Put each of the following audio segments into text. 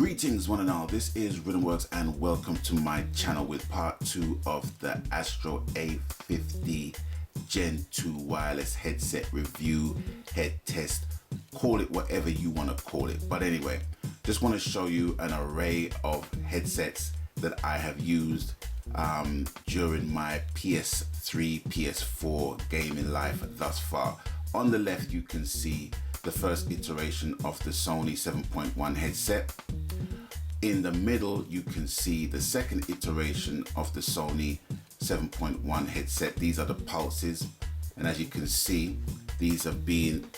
Greetings one and all, this is Rhythmworks and welcome to my channel with part 2 of the Astro A50 Gen 2 wireless headset review, head test, call it whatever you want to call it. But anyway, just want to show you an array of headsets that I have used during my PS3, PS4 gaming life thus far. On the left you can see the first iteration of the Sony 7.1 headset. In the middle you can see the second iteration of the Sony 7.1 headset. These are the pulses, and as you can see, these have been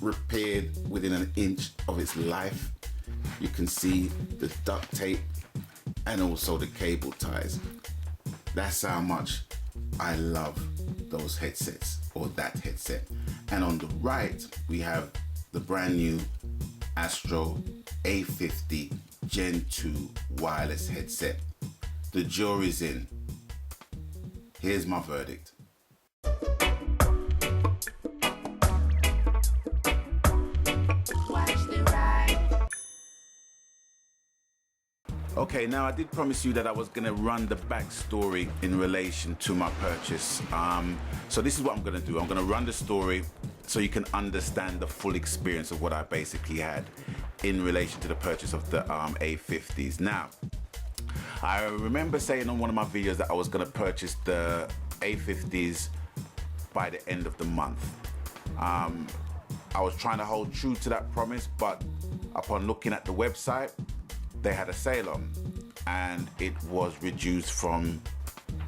repaired within an inch of its life. You can see the duct tape and also the cable ties. That's how much I love those headsets, or that headset. And on the right we have the brand new Astro A50 Gen 2 wireless headset. The jury's in. Here's my verdict. Okay, now I did promise you that I was going to run the backstory in relation to my purchase. So this is what I'm going to do. I'm going to run the story so you can understand the full experience of what I basically had in relation to the purchase of the A50s. Now, I remember saying on one of my videos that I was going to purchase the A50s by the end of the month. I was trying to hold true to that promise, but upon looking at the website, they had a sale on and it was reduced from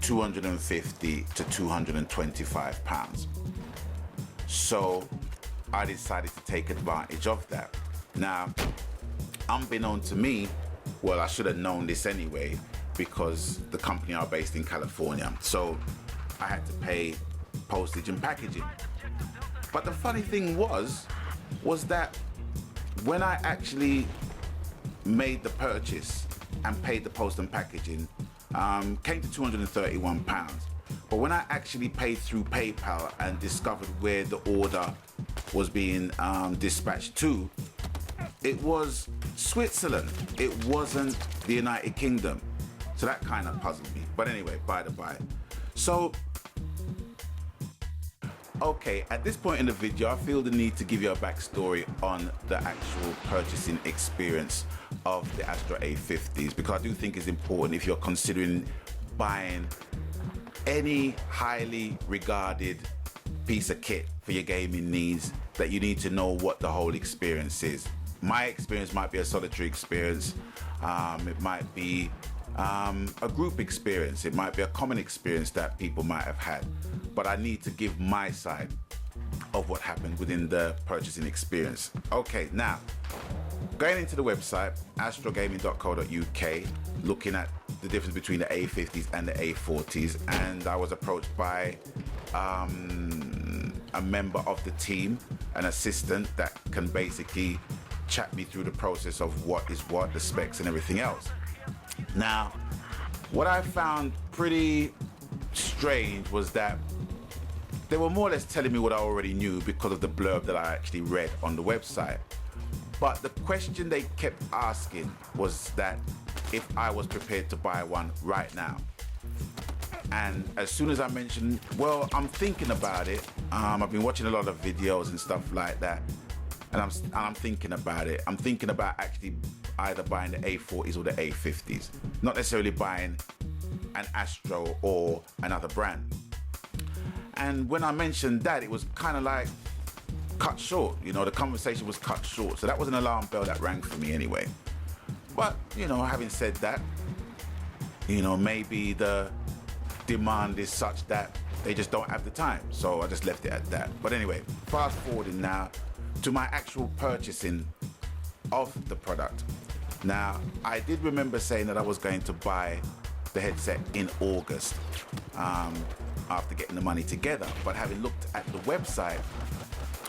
250 to 225 pounds. So I decided to take advantage of that. Now, unbeknown to me, well, I should have known this anyway, because the company are based in California, so I had to pay postage and packaging. But the funny thing was that when I actually made the purchase and paid the post and packaging, came to 231 pounds. But when I actually paid through PayPal and discovered where the order was being dispatched to, it was Switzerland. It wasn't the United Kingdom. So that kind of puzzled me. But anyway, by the by. So, okay, at this point in the video, I feel the need to give you a backstory on the actual purchasing experience of the Astro A50s, because I do think it's important if you're considering buying any highly regarded piece of kit for your gaming needs, that you need to know what the whole experience is. My experience might be a solitary experience, it might be a group experience, it might be a common experience that people might have had, but I need to give my side of what happened within the purchasing experience. Okay, now going into the website astrogaming.co.uk, looking at the difference between the A50s and the A40s, and I was approached by a member of the team, an assistant that can basically chat me through the process of what is what, the specs and everything else. Now, what I found pretty strange was that they were more or less telling me what I already knew because of the blurb that I actually read on the website. But the question they kept asking was that if I was prepared to buy one right now. And as soon as I mentioned, well, I'm thinking about it, I've been watching a lot of videos and stuff like that, and I'm thinking about it. I'm thinking about actually either buying the A40s or the A50s, not necessarily buying an Astro or another brand. And when I mentioned that, it was kind of like cut short, you know, the conversation was cut short. So that was an alarm bell that rang for me anyway. But, you know, having said that, you know, maybe the demand is such that they just don't have the time. So I just left it at that. But anyway, fast forwarding now to my actual purchasing of the product. Now, I did remember saying that I was going to buy the headset in August after getting the money together. But having looked at the website,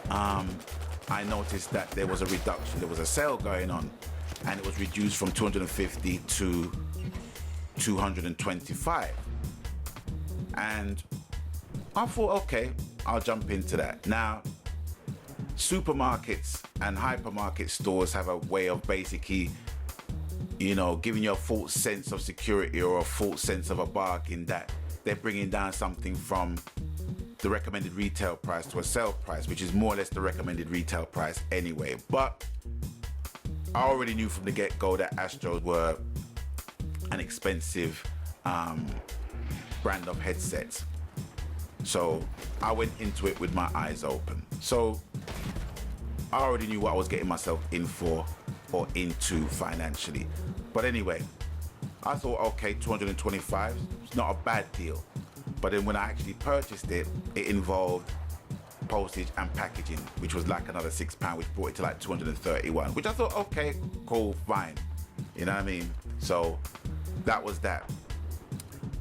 I noticed that there was a reduction, there was a sale going on, and it was reduced from 250 to 225. And I thought, okay, I'll jump into that. Now, supermarkets and hypermarket stores have a way of basically, you know, giving you a false sense of security or a false sense of a bargain, that they're bringing down something from the recommended retail price to a sale price, which is more or less the recommended retail price anyway. But I already knew from the get-go that Astros were an expensive brand of headsets. So I went into it with my eyes open. So I already knew what I was getting myself in for or into financially. But anyway, I thought, okay, 225, it's not a bad deal. But then when I actually purchased it, it involved postage and packaging, which was like another £6, which brought it to like 231, which I thought, okay, cool, fine. You know what I mean? So that was that.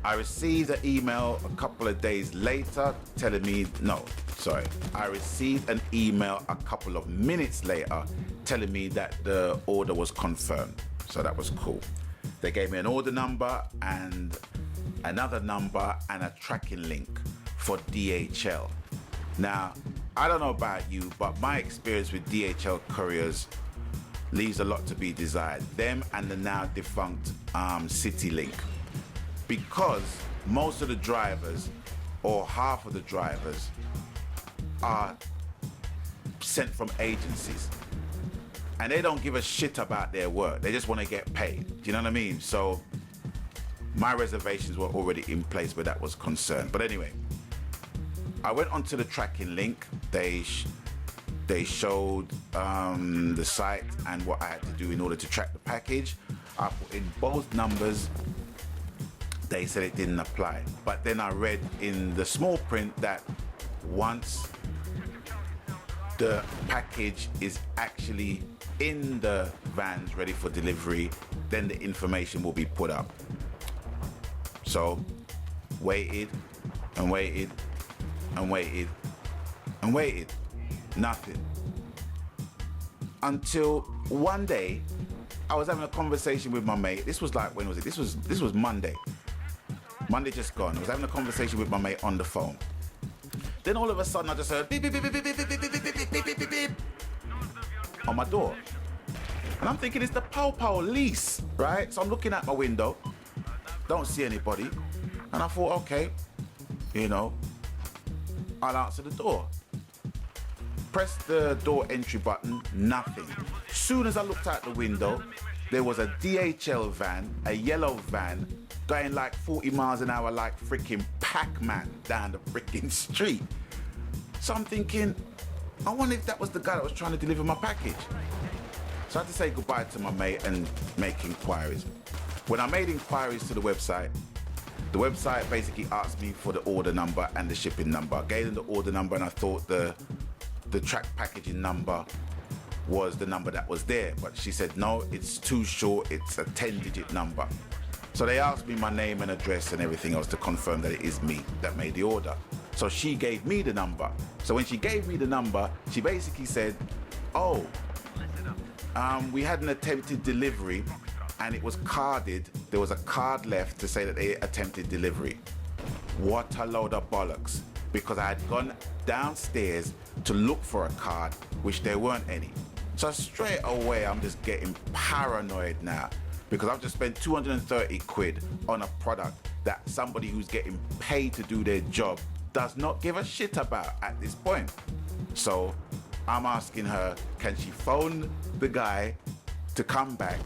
I received an email a couple of days later telling me, I received an email a couple of minutes later telling me that the order was confirmed. So that was cool. They gave me an order number and another number and a tracking link for DHL. Now, I don't know about you, but my experience with DHL couriers leaves a lot to be desired. Them and the now defunct CityLink. Because most of the drivers, or half of the drivers, are sent from agencies. And they don't give a shit about their work. They just want to get paid. Do you know what I mean? So my reservations were already in place where that was concerned. But anyway, I went onto the tracking link. They showed the site and what I had to do in order to track the package. I put in both numbers. They said it didn't apply. But then I read in the small print that once the package is actually in the vans ready for delivery, then the information will be put up. So waited and waited and waited and waited. Nothing. Until one day I was having a conversation with my mate. This was like, when was it? This was Monday. Monday just gone. I was having a conversation with my mate on the phone. Then all of a sudden I just heard beep, beep, beep, beep, beep, beep, beep, beep, beep, beep, beep, beep, beep on my door. And I'm thinking it's the police, right? So I'm looking out my window, don't see anybody. And I thought, okay, you know, I'll answer the door. Press the door entry button, nothing. Soon as I looked out the window, there was a DHL van, a yellow van, going like 40 miles an hour like freaking Pac-Man down the freaking street. So I'm thinking, I wonder if that was the guy that was trying to deliver my package. So I had to say goodbye to my mate and make inquiries. When I made inquiries to the website basically asked me for the order number and the shipping number. I gave them the order number and I thought the track packaging number was the number that was there. But she said, no, it's too short, it's a 10-digit number. So they asked me my name and address and everything else to confirm that it is me that made the order. So she gave me the number. So when she gave me the number, she basically said, oh, we had an attempted delivery and it was carded. There was a card left to say that they attempted delivery. What a load of bollocks. Because I had gone downstairs to look for a card, which there weren't any. So straight away, I'm just getting paranoid now because I've just spent 230 quid on a product that somebody who's getting paid to do their job does not give a shit about at this point. So I'm asking her, can she phone the guy to come back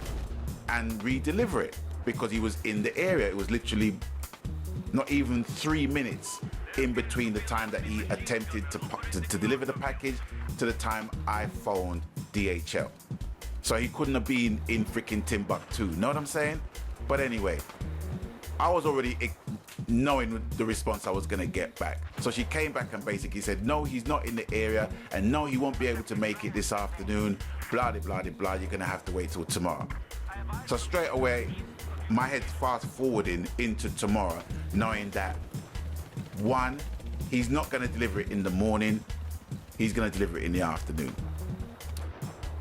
and re-deliver it? Because he was in the area. It was literally not even 3 minutes in between the time that he attempted to deliver the package to the time I phoned DHL. So he couldn't have been in freaking Timbuktu, know what I'm saying? But anyway, I was already knowing the response I was gonna get back. So she came back and basically said, no, he's not in the area, and no, he won't be able to make it this afternoon, blah, blah, blah, blah, you're gonna have to wait till tomorrow. So straight away, my head's fast forwarding into tomorrow, knowing that one, he's not gonna deliver it in the morning, he's gonna deliver it in the afternoon.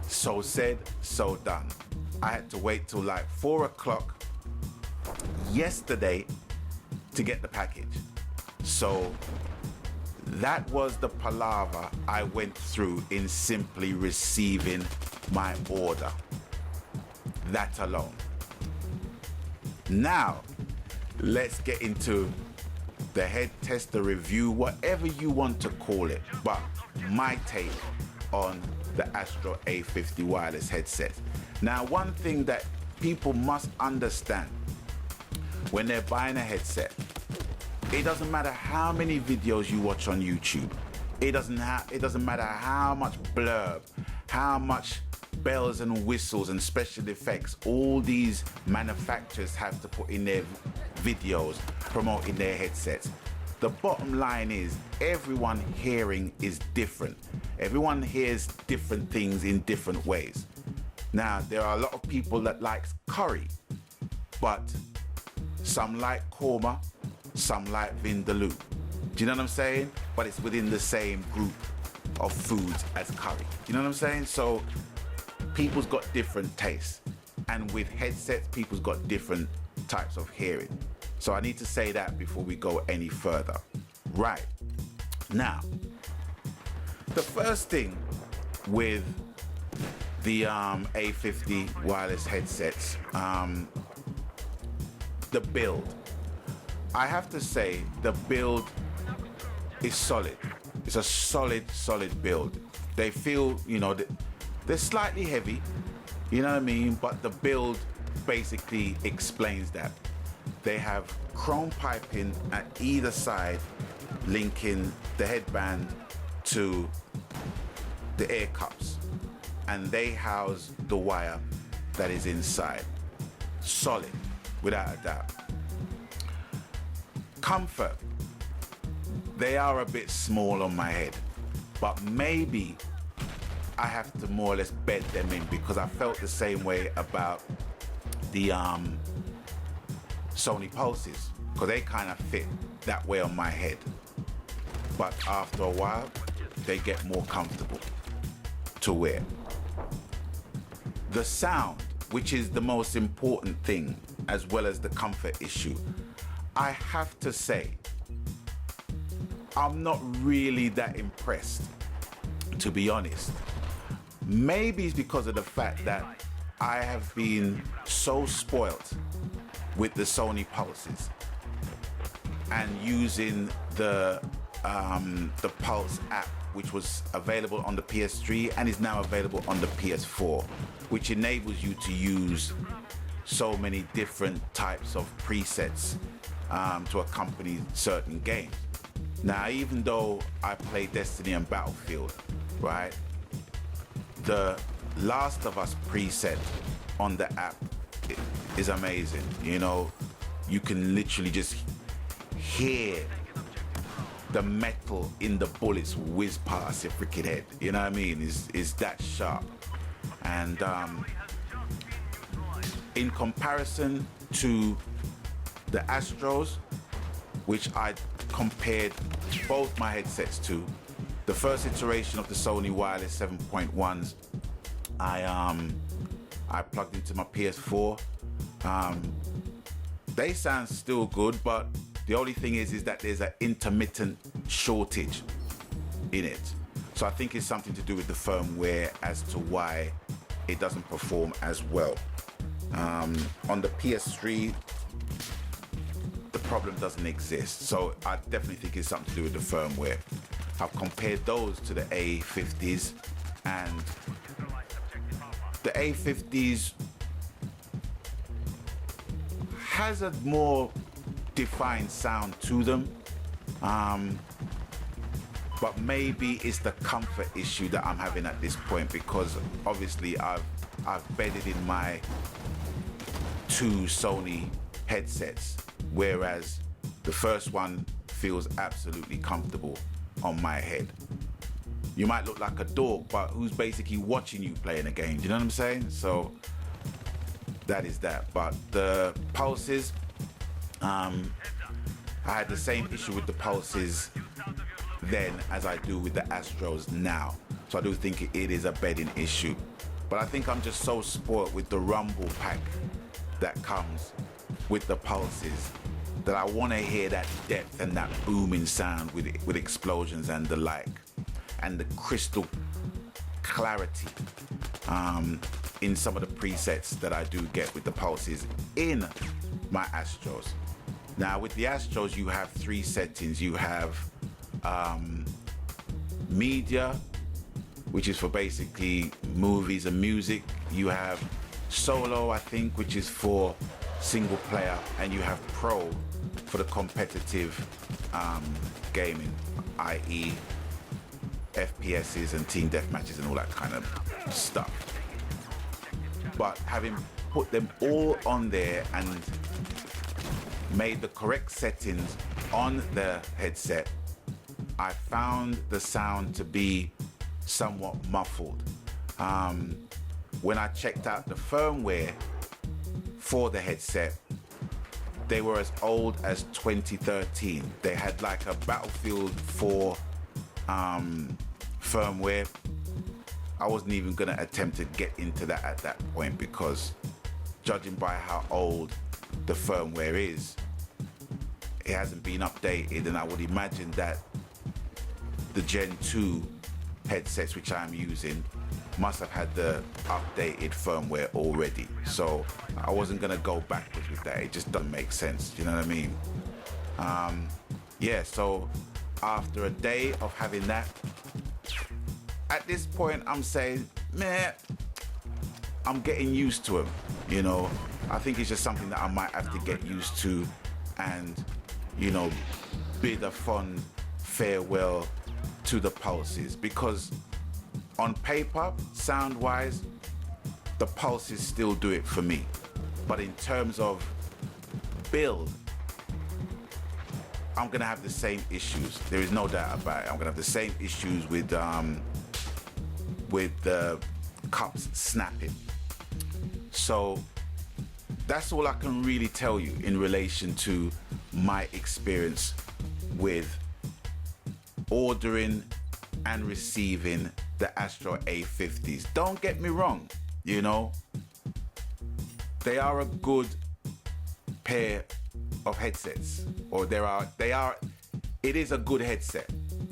So said, so done. I had to wait till like 4 o'clock yesterday to get the package. So That was the palaver I went through in simply receiving my order. That alone. Now, let's get into the head test, the review, whatever you want to call it, but my take on the Astro A50 wireless headset. Now, one thing that people must understand when they're buying a headset, it doesn't matter how many videos you watch on YouTube. It doesn't matter how much blurb, how much bells and whistles and special effects all these manufacturers have to put in their videos promoting their headsets. The bottom line is everyone hearing is different. Everyone hears different things in different ways. Now, there are a lot of people that like curry, but some like korma, some like vindaloo. Do you know what I'm saying? But it's within the same group of foods as curry. You know what I'm saying? So people's got different tastes. And with headsets, people's got different types of hearing. So I need to say that before we go any further. Right. Now, the first thing with the A50 wireless headsets, the build. I have to say the build is solid. It's a solid build. They feel, you know, they're slightly heavy, you know what I mean? But the build basically explains that. They have chrome piping at either side, linking the headband to the air cups, and they house the wire that is inside. Solid, without a doubt. Comfort. They are a bit small on my head, but maybe I have to more or less bed them in, because I felt the same way about the Sony Pulses, because they kind of fit that way on my head. But after a while, they get more comfortable to wear. The sound, which is the most important thing, as well as the comfort issue, I have to say, I'm not really that impressed, to be honest. Maybe it's because of the fact that I have been so spoilt with the Sony Pulses and using the Pulse app, which was available on the PS3 and is now available on the PS4, which enables you to use so many different types of presets to accompany certain games. Now, even though I play Destiny and Battlefield, right, the Last of Us preset on the app is amazing. You know, you can literally just hear the metal in the bullets whiz past your freaking head. You know what I mean? Is that sharp. And in comparison to the Astros, which I compared both my headsets to, the first iteration of the Sony wireless 7.1s, I plugged into my PS4. They sound still good, but the only thing is that there's an intermittent shortage in it. So I think it's something to do with the firmware as to why it doesn't perform as well. On the PS3, the problem doesn't exist. So I definitely think it's something to do with the firmware. I've compared those to the A50s, and the A50s has a more defined sound to them, but maybe it's the comfort issue that I'm having at this point, because obviously I've bedded in my two Sony headsets, whereas the first one feels absolutely comfortable on my head. You might look like a dork, but who's basically watching you playing a game? Do you know what I'm saying? So that is that. But the Pulses, I had the same issue with the Pulses then as I do with the Astros now. So I do think it is a bedding issue. But I think I'm just so spoiled with the Rumble pack that comes with the Pulses that I want to hear that depth and that booming sound with explosions and the like, and the crystal clarity in some of the presets that I do get with the pulses in my Astros. Now with the Astros, you have 3 settings. You have media, which is for basically movies and music. You have solo, I think, which is for single player, and you have pro for the competitive gaming, i.e. FPSs and team deathmatches and all that kind of stuff. But having put them all on there and made the correct settings on the headset, I found the sound to be somewhat muffled. When I checked out the firmware for the headset, they were as old as 2013. They had like a Battlefield 4 firmware. I wasn't even gonna attempt to get into that at that point, because judging by how old the firmware is, it hasn't been updated, and I would imagine that the Gen 2 headsets which I'm using must have had the updated firmware already. So I wasn't gonna go backwards with that. It just doesn't make sense, you know what I mean? Yeah, so after a day of having that, at this point I'm saying, man, I'm getting used to them, you know. I think it's just something that I might have to get used to and, you know, bid a fond farewell to the pulses, because on paper, sound-wise, the pulses still do it for me. But in terms of build, I'm gonna have the same issues. There is no doubt about it. I'm gonna have the same issues with the cups snapping. So that's all I can really tell you in relation to my experience with ordering and receiving the Astro A50s. Don't get me wrong, you know, they are a good pair of headsets, or it is a good headset,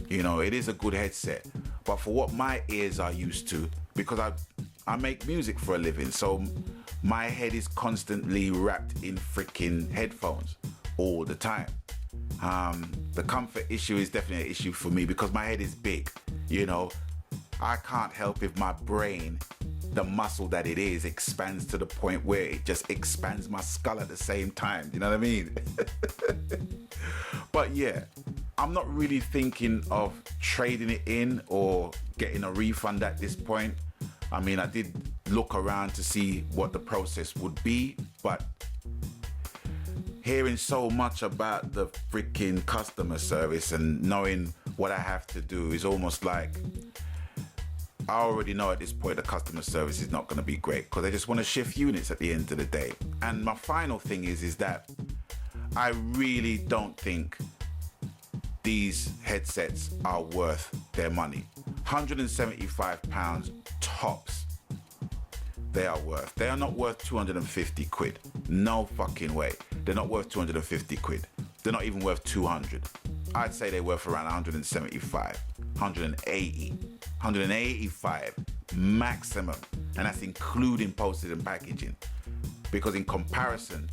you know, it is a good headset. But for what my ears are used to, because I make music for a living, so my head is constantly wrapped in freaking headphones all the time. The comfort issue is definitely an issue for me, because my head is big, you know. I can't help if my brain, the muscle that it is, expands to the point where it just expands my skull at the same time. You know what I mean? But yeah, I'm not really thinking of trading it in or getting a refund at this point. I mean, I did look around to see what the process would be, but hearing so much about the freaking customer service and knowing what I have to do is almost like, I already know at this point the customer service is not going to be great, because they just want to shift units at the end of the day. And my final thing is that I really don't think these headsets are worth their money. £175 tops they are worth. They are not worth 250 quid. No fucking way. They're not worth 250 quid. They're not even worth 200. I'd say they're worth around 175, 180, 185 maximum. And that's including postage and packaging. Because in comparison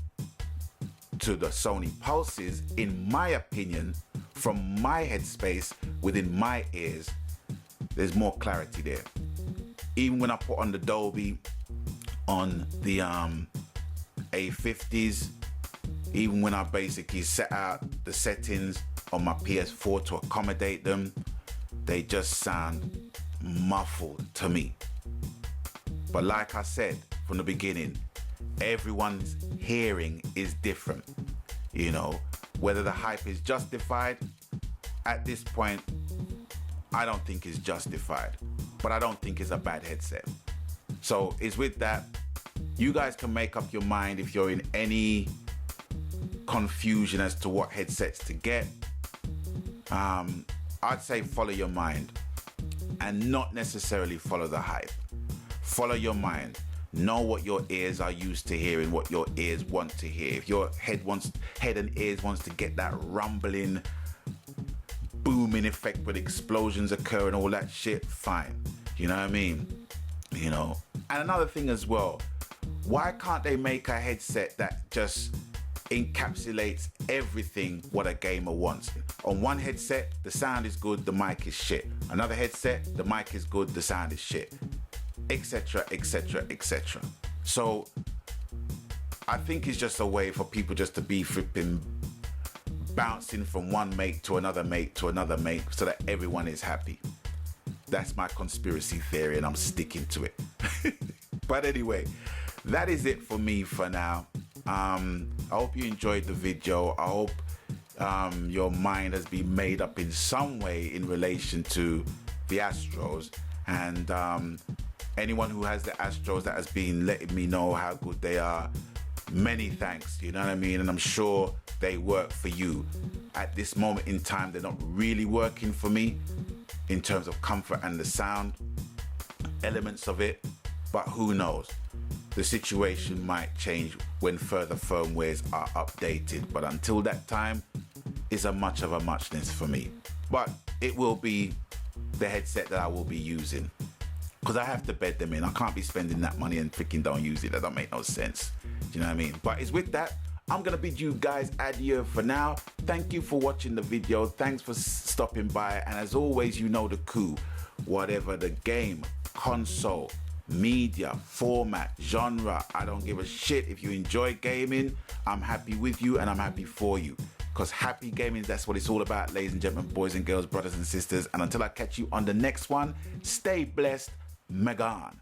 to the Sony Pulses, in my opinion, from my headspace, within my ears, there's more clarity there. Even when I put on the Dolby on the A50s, even when I basically set out the settings on my PS4 to accommodate them, they just sound muffled to me. But like I said from the beginning, everyone's hearing is different. You know, whether the hype is justified, at this point, I don't think it's justified, but I don't think it's a bad headset. So it's with that, you guys can make up your mind if you're in any confusion as to what headsets to get. I'd say follow your mind and not necessarily follow the hype. Follow your mind. Know what your ears are used to hearing, what your ears want to hear. If your head and ears wants to get that rumbling, booming effect where explosions occur and all that shit, fine. You know what I mean? You know. And another thing as well, why can't they make a headset that just encapsulates everything what a gamer wants? On one headset, the sound is good, the mic is shit. Another headset, the mic is good, the sound is shit. Etc, etc, etc. So I think it's just a way for people just to be flipping, bouncing from one mate to another mate to another mate so that everyone is happy. That's my conspiracy theory and I'm sticking to it. But anyway, that is it for me for now. I hope you enjoyed the video. I hope your mind has been made up in some way in relation to the Astros, and anyone who has the Astros that has been letting me know how good they are, many thanks, you know what I mean? And I'm sure they work for you. At this moment in time, they're not really working for me in terms of comfort and the sound elements of it, but who knows? The situation might change when further firmwares are updated, but until that time, it's a much of a muchness for me. But it will be the headset that I will be using, because I have to bed them in. I can't be spending that money and freaking don't use it. That don't make no sense. Do you know what I mean? But it's with that, I'm gonna bid you guys adieu for now. Thank you for watching the video. Thanks for stopping by. And as always, you know the coup. Whatever the game, console, media, format, genre, I don't give a shit. If you enjoy gaming, I'm happy with you and I'm happy for you. Because happy gaming, that's what it's all about, ladies and gentlemen, boys and girls, brothers and sisters. And until I catch you on the next one, stay blessed. Megan.